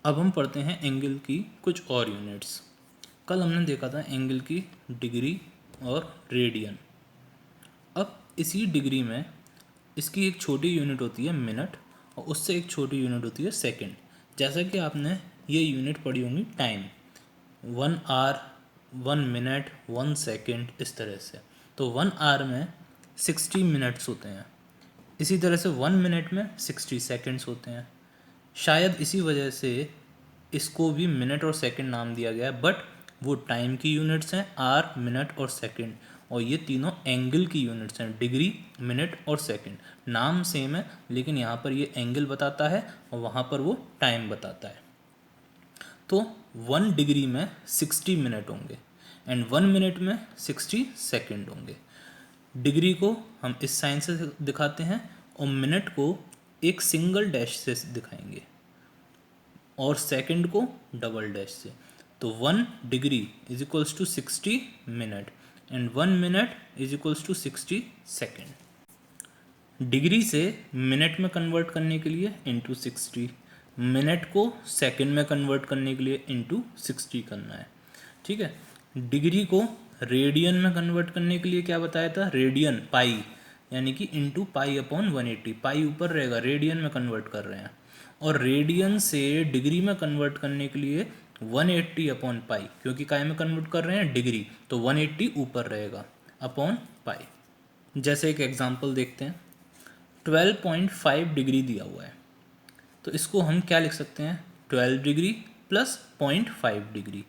अब हम पढ़ते हैं एंगल की कुछ और यूनिट्स। कल हमने देखा था एंगल की डिग्री और रेडियन। अब इसी डिग्री में इसकी एक छोटी यूनिट होती है मिनट और उससे एक छोटी यूनिट होती है सेकंड। जैसा कि आपने ये यूनिट पढ़ी होंगी टाइम, 1 आवर, 1 मिनट, 1 सेकंड, इस तरह से। तो 1 आवर में 60 मिनट्स होते हैं, इसी तरह से 1 मिनट में 60 सेकंड्स होते हैं। शायद इसी वजह से इसको भी मिनट और सेकंड नाम दिया गया है, बट वो टाइम की यूनिट्स हैं, आर, मिनट और सेकंड, और ये तीनों एंगल की यूनिट्स हैं, डिग्री, मिनट और सेकंड। नाम सेम है लेकिन यहाँ पर ये एंगल बताता है और वहाँ पर वो टाइम बताता है। तो 1 डिग्री में 60 मिनट होंगे एंड 1 मिनट में 60 सेकंड होंगे। डिग्री को हम इस साइन से दिखाते हैं और मिनट को एक सिंगल डैश से दिखाएंगे और सेकंड को डबल डैश से। तो 1 degree is equals to 60 minute and 1 minute is equals to 60 second. Degree से मिनट में कन्वर्ट करने के लिए इंटू 60, मिनट को सेकंड में कन्वर्ट करने के लिए इंटू 60 करना है। ठीक है। डिग्री को रेडियन में कन्वर्ट करने के लिए क्या बताया था, रेडियन पाई, यानी कि इंटू पाई अपॉन 180। पाई ऊपर रहेगा, रेडियन में कन्वर्ट कर रहे हैं। और रेडियन से डिग्री में कन्वर्ट करने के लिए 180 अपॉन पाई, क्योंकि काय में कन्वर्ट कर रहे हैं डिग्री, तो 180 ऊपर रहेगा अपॉन पाई। जैसे एक एग्जांपल देखते हैं, 12.5 डिग्री दिया हुआ है, तो इसको हम क्या लिख सकते हैं, 12 डिग्री प्लस 0.5 डिग्री।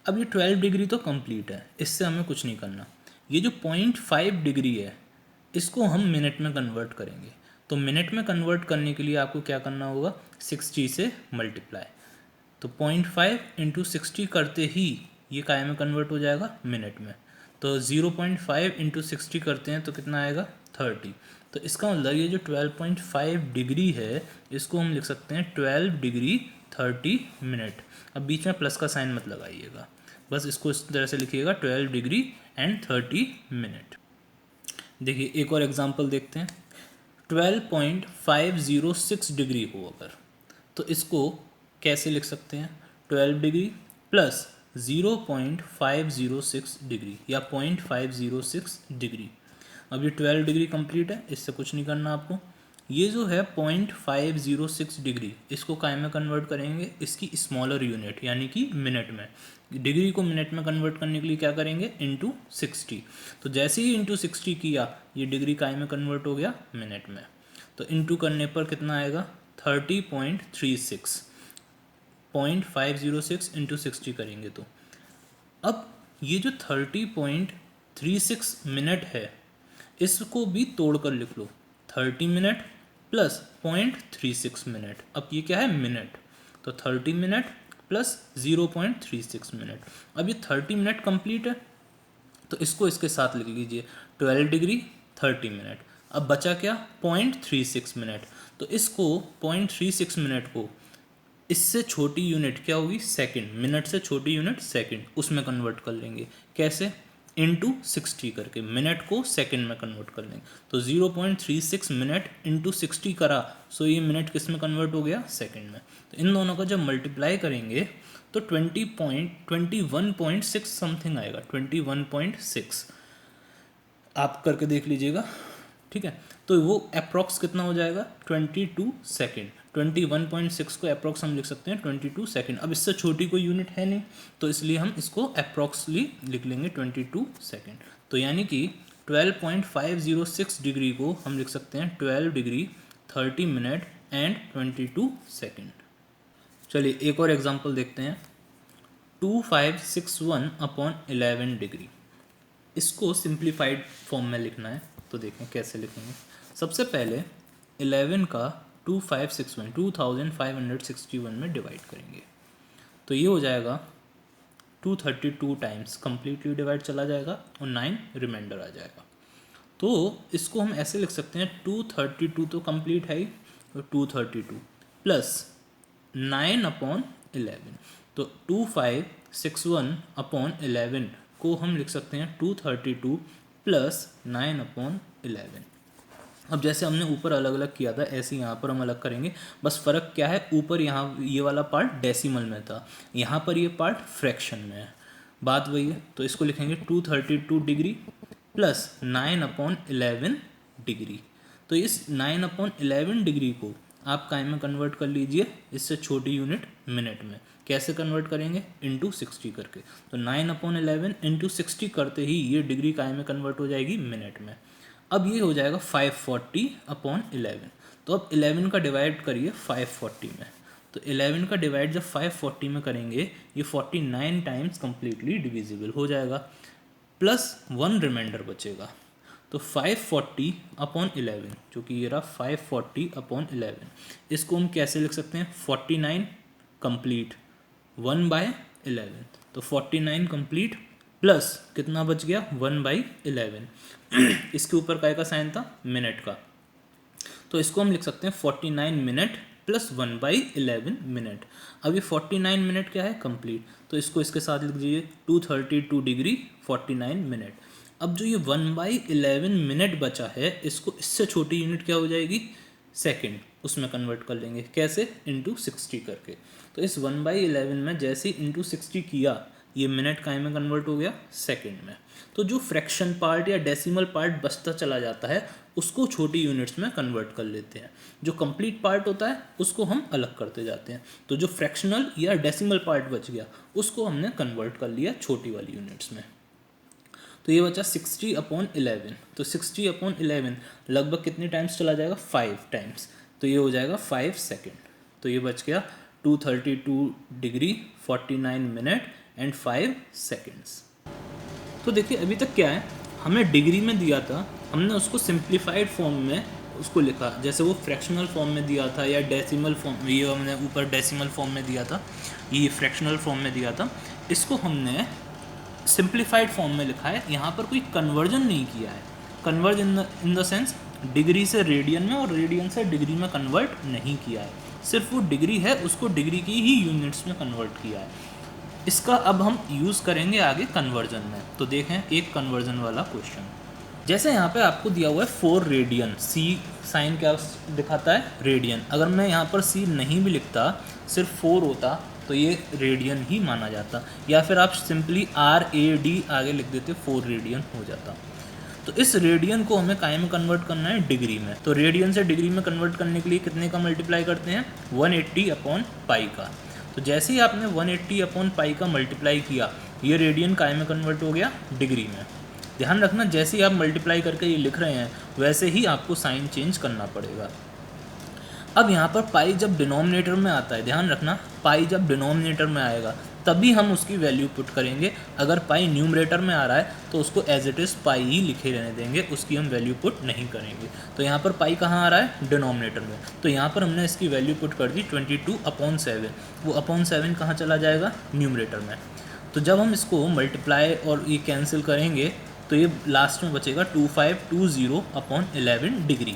अब ये 12 डिग्री तो कंप्लीट है, इससे हमें कुछ नहीं करना। ये जो 0.5 डिग्री है इसको हम मिनट में कन्वर्ट करेंगे। तो मिनट में कन्वर्ट करने के लिए आपको क्या करना होगा, 60 से मल्टीप्लाई। तो 0.5 इंटू 60 करते ही ये काय में कन्वर्ट हो जाएगा, मिनट में। तो 0.5 इंटू 60 करते हैं तो कितना आएगा, 30। तो इसका मतलब ये जो 12.5 डिग्री है इसको हम लिख सकते हैं 12 डिग्री 30 मिनट। अब बीच में प्लस का साइन मत लगाइएगा, बस इसको इस तरह से लिखिएगा 12 डिग्री एंड 30 मिनट। देखिए एक और एग्जांपल देखते हैं, 12.506 डिग्री हो अगर, तो इसको कैसे लिख सकते हैं, 12 डिग्री प्लस 0.506 डिग्री या 0.506 डिग्री। अब ये 12 डिग्री कंप्लीट है, इससे कुछ नहीं करना आपको। ये जो है 0.506 डिग्री, इसको काय में कन्वर्ट करेंगे, इसकी स्मॉलर यूनिट यानी कि मिनट में। डिग्री को मिनट में कन्वर्ट करने के लिए क्या करेंगे, इंटू 60। तो जैसे ही इंटू 60 किया ये डिग्री काय में कन्वर्ट हो गया, मिनट में। तो इंटू करने पर कितना आएगा, 30.36। 0.506 इंटू 60 करेंगे तो अब ये जो 30.36 मिनट है इसको भी तोड़ कर लिख लो, 30 मिनट प्लस 0.36 मिनट। अब ये क्या है, मिनट, तो 30 मिनट प्लस 0.36 मिनट। अब ये 30 मिनट कंप्लीट है तो इसको इसके साथ लिख लीजिए, 12 डिग्री 30 मिनट। अब बचा क्या, 0.36 मिनट। तो इसको 0.36 मिनट को इससे छोटी यूनिट क्या होगी, सेकंड, मिनट से छोटी यूनिट सेकंड, उसमें कन्वर्ट कर लेंगे। कैसे, इंटू 60 करके मिनट को सेकंड में कन्वर्ट कर लेंगे। तो 0.36 मिनट इंटू 60 करा, सो ये मिनट किस में कन्वर्ट हो गया, सेकंड में। तो इन दोनों का जब मल्टीप्लाई करेंगे तो 21.6 समथिंग आएगा, 21.6 आप करके देख लीजिएगा। ठीक है, तो वो अप्रॉक्स कितना हो जाएगा, 22 सेकेंड। 21.6 को अप्रॉक्स हम लिख सकते हैं 22 सेकेंड। अब इससे छोटी कोई यूनिट है नहीं तो इसलिए हम इसको अप्रॉक्सली लिख लेंगे 22 सेकेंड। तो यानी कि 12.506 डिग्री को हम लिख सकते हैं 12 डिग्री 30 मिनट एंड 22 सेकेंड। चलिए एक और एग्जांपल देखते हैं, 2561 अपॉन 11 डिग्री। इसको सिंप्लीफाइड फॉर्म में लिखना है, तो देखें कैसे लिखेंगे। सबसे पहले 11 का 2561 में डिवाइड करेंगे तो ये हो जाएगा 232 टाइम्स, कंप्लीटली डिवाइड चला जाएगा और 9 रिमाइंडर आ जाएगा। तो इसको हम ऐसे लिख सकते हैं, 232 तो कंप्लीट है ही, तो 232 प्लस 9 अपॉन 11, तो 2561 अपॉन 11 को हम लिख सकते हैं 232 प्लस 9 अपॉन 11। अब जैसे हमने ऊपर अलग अलग किया था ऐसे यहाँ पर हम अलग करेंगे, बस फ़र्क क्या है, ऊपर यहाँ ये वाला पार्ट डेसिमल में था, यहाँ पर ये पार्ट फ्रैक्शन में है, बात वही है। तो इसको लिखेंगे 232 डिग्री प्लस 9/11 डिग्री। तो इस 9/11 डिग्री को आप काय में कन्वर्ट कर लीजिए, इससे छोटी यूनिट मिनट में। कैसे कन्वर्ट करेंगे, इंटू 60 करके। तो 9/11 इंटू 60 करते ही ये डिग्री काय में कन्वर्ट हो जाएगी मिनट में। अब ये हो जाएगा 540/11। तो अब 11 का डिवाइड करिए 540 में, तो 11 का डिवाइड जब 540 में करेंगे ये 49 टाइम्स कम्प्लीटली डिविजिबल हो जाएगा, प्लस 1 रिमाइंडर बचेगा। तो 540/11 जो कि ये रहा 540/11, इसको हम कैसे लिख सकते हैं, 49 कंप्लीट 1/11, तो 49 कंप्लीट प्लस कितना बच गया 1/11 इसके ऊपर काय का साइन था, मिनट का, तो इसको हम लिख सकते हैं 49 मिनट प्लस 1/11 मिनट। अब ये 49 मिनट क्या है, कंप्लीट, तो इसको इसके साथ लिख दीजिए 232 डिग्री 49 मिनट। अब जो ये 1/11 मिनट बचा है, इसको इससे छोटी यूनिट क्या हो जाएगी, सेकंड, उसमें कन्वर्ट कर लेंगे। कैसे, इंटू 60 करके। तो इस 1/11 में जैसे ही इंटू 60 किया, ये मिनट काय में कन्वर्ट हो गया, सेकंड में। तो जो फ्रैक्शन पार्ट या डेसिमल पार्ट बचता चला जाता है उसको छोटी यूनिट्स में कन्वर्ट कर लेते हैं, जो कंप्लीट पार्ट होता है उसको हम अलग करते जाते हैं। तो जो फ्रैक्शनल या डेसिमल पार्ट बच गया उसको हमने कन्वर्ट कर लिया छोटी वाली यूनिट्स में। तो ये बचा 60/11। तो 60/11 लगभग कितने टाइम्स चला जाएगा, 5 टाइम्स, तो ये हो जाएगा 5 सेकेंड। तो ये बच गया 232 डिग्री 49 मिनट एंड 5 सेकेंड्स। तो देखिए अभी तक क्या है, हमें डिग्री में दिया था, हमने उसको सिंप्लीफाइड फॉर्म में उसको लिखा, जैसे वो फ्रैक्शनल फॉर्म में दिया था या डेसिमल फॉर्म, ये हमने ऊपर डेसिमल फॉर्म में दिया था, ये फ्रैक्शनल फॉर्म में दिया था, इसको हमने सिंप्लीफाइड फॉर्म में लिखा है। यहाँ पर कोई कन्वर्जन नहीं किया है, converge in the sense degree से रेडियन में और रेडियन से डिग्री में कन्वर्ट नहीं किया है, सिर्फ वो डिग्री है उसको डिग्री की ही यूनिट्स में कन्वर्ट किया है। इसका अब हम यूज़ करेंगे आगे कन्वर्जन में। तो देखें एक कन्वर्जन वाला क्वेश्चन, जैसे यहाँ पे आपको दिया हुआ है 4 रेडियन, सी साइन क्या दिखाता है, रेडियन। अगर मैं यहाँ पर सी नहीं भी लिखता, सिर्फ 4 होता, तो ये रेडियन ही माना जाता, या फिर आप सिंपली RAD आगे लिख देते, 4 रेडियन हो जाता। तो इस रेडियन को हमें काय में कन्वर्ट करना है, डिग्री में। तो रेडियन से डिग्री में कन्वर्ट करने के लिए कितने का मल्टीप्लाई करते हैं, 180/पाई का। तो जैसे ही आपने 180/पाई का मल्टीप्लाई किया, ये रेडियन काय में कन्वर्ट हो गया, डिग्री में। ध्यान रखना, जैसे ही आप मल्टीप्लाई करके ये लिख रहे हैं वैसे ही आपको साइन चेंज करना पड़ेगा। अब यहाँ पर पाई जब डिनोमिनेटर में आता है, ध्यान रखना, पाई जब डिनोमिनेटर में आएगा तभी हम उसकी वैल्यू पुट करेंगे। अगर पाई न्यूमरेटर में आ रहा है तो उसको एज इट इज़ पाई ही लिखे रहने देंगे, उसकी हम वैल्यू पुट नहीं करेंगे। तो यहाँ पर पाई कहाँ आ रहा है, डिनोमिनेटर में, तो यहाँ पर हमने इसकी वैल्यू पुट कर दी 22/7। वो अपॉन 7 कहाँ चला जाएगा, न्यूमरेटर में। तो जब हम इसको मल्टीप्लाई और ये कैंसिल करेंगे तो ये लास्ट में बचेगा 2520/11 डिग्री।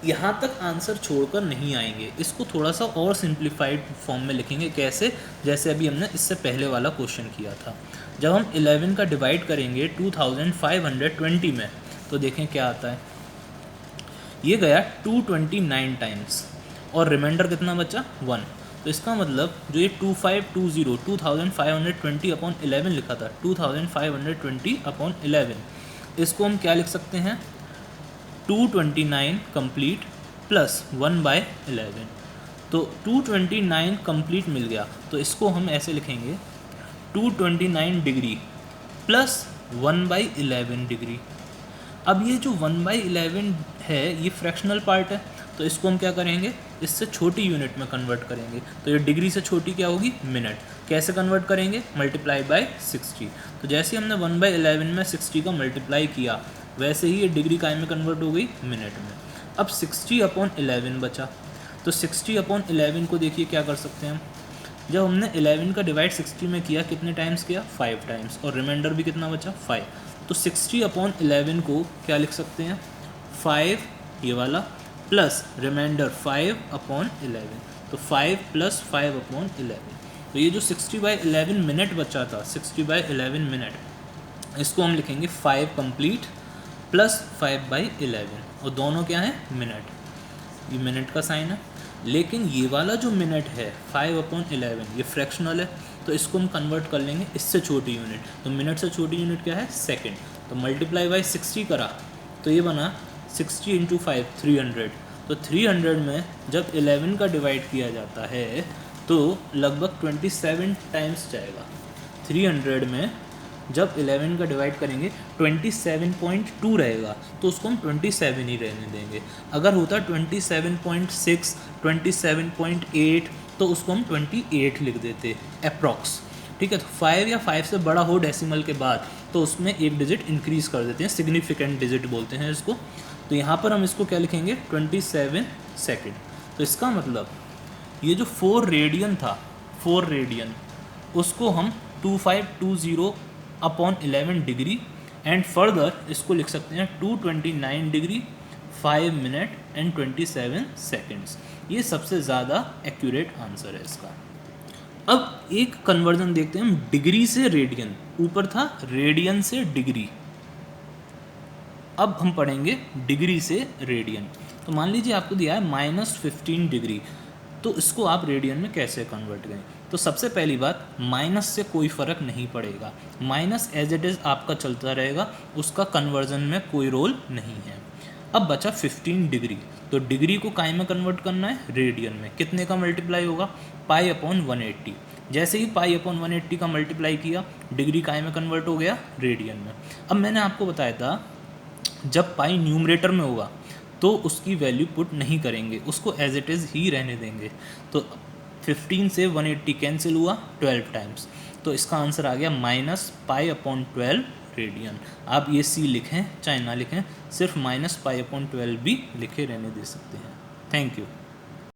यहाँ तक आंसर छोड़कर नहीं आएंगे, इसको थोड़ा सा और सिंप्लीफाइड फॉर्म में लिखेंगे। कैसे, जैसे अभी हमने इससे पहले वाला क्वेश्चन किया था। जब हम 11 का डिवाइड करेंगे 2520 में, तो देखें क्या आता है, ये गया 229 टाइम्स और रिमाइंडर कितना बचा, 1। तो इसका मतलब जो ये 2520 लिखा था, 2520/11, इसको हम क्या लिख सकते हैं, 229 कंप्लीट प्लस 1/11। तो 229 कंप्लीट मिल गया, तो इसको हम ऐसे लिखेंगे 229 डिग्री प्लस 1/11 डिग्री। अब ये जो 1/11 है ये फ्रैक्शनल पार्ट है, तो इसको हम क्या करेंगे, इससे छोटी यूनिट में कन्वर्ट करेंगे। तो ये डिग्री से छोटी क्या होगी, मिनट। कैसे कन्वर्ट करेंगे, मल्टीप्लाई बाय 60। तो जैसे हमने 1/11 में 60 का मल्टीप्लाई किया, वैसे ही ये डिग्री काय में कन्वर्ट हो गई, मिनट में। अब 60/11 बचा, तो 60/11 को देखिए क्या कर सकते हैं हम, जब हमने 11 का डिवाइड 60 में किया, कितने टाइम्स किया, 5 टाइम्स, और रिमाइंडर भी कितना बचा, 5। तो 60/11 को क्या लिख सकते हैं, 5 ये वाला प्लस रिमाइंडर 5/11, तो 5 + 5/11। तो ये जो 60/11 मिनट बचा था, 60/11 मिनट, इसको हम लिखेंगे 5 कंप्लीट प्लस 5/11, और दोनों क्या है मिनट, ये मिनट का साइन है। लेकिन ये वाला जो मिनट है 5/11 ये फ्रैक्शनल है, तो इसको हम कन्वर्ट कर लेंगे इससे छोटी यूनिट। तो मिनट से छोटी यूनिट क्या है सेकंड, तो मल्टीप्लाई बाई 60 करा तो ये बना 60 × 5 300। तो 300 में जब 11 का डिवाइड किया जाता है तो लगभग 27 टाइम्स जाएगा। 300 में जब 11 का डिवाइड करेंगे 27.2 रहेगा, तो उसको हम 27 ही रहने देंगे। अगर होता 27.6 27.8 तो उसको हम 28 लिख देते अप्रॉक्स। ठीक है, तो 5 या 5 से बड़ा हो डेसिमल के बाद तो उसमें एक डिजिट इंक्रीज़ कर देते हैं, सिग्निफिकेंट डिजिट बोलते हैं इसको। तो यहाँ पर हम इसको क्या लिखेंगे 27 सेकेंड। तो इसका मतलब ये जो 4 रेडियन था, 4 रेडियन, उसको हम 2520/11 डिग्री एंड फर्दर इसको लिख सकते हैं 229 डिग्री 5 मिनट एंड 27 सेकेंड्स। ये सबसे ज़्यादा एक्यूरेट आंसर है इसका। अब एक कन्वर्जन देखते हैं हम डिग्री से रेडियन, ऊपर था रेडियन से डिग्री, अब हम पढ़ेंगे डिग्री से रेडियन। तो मान लीजिए आपको दिया है -15 डिग्री, तो इसको आप रेडियन में कैसे कन्वर्ट करें। तो सबसे पहली बात, माइनस से कोई फ़र्क नहीं पड़ेगा, माइनस एज इट इज़ आपका चलता रहेगा, उसका कन्वर्जन में कोई रोल नहीं है। अब बचा 15 डिग्री, तो डिग्री को काय में कन्वर्ट करना है रेडियन में, कितने का मल्टीप्लाई होगा π/180। जैसे ही π/180 का मल्टीप्लाई किया डिग्री काय में कन्वर्ट हो गया रेडियन में। अब मैंने आपको बताया था जब पाई न्यूमरेटर में होगा तो उसकी वैल्यू पुट नहीं करेंगे, उसको एज इट इज़ ही रहने देंगे। तो 15 से 180 कैंसिल हुआ 12 टाइम्स, तो इसका आंसर आ गया -π/12 रेडियन। आप ये सी लिखें चाहे ना लिखें, सिर्फ -π/12 भी लिखे रहने दे सकते हैं। Thank you.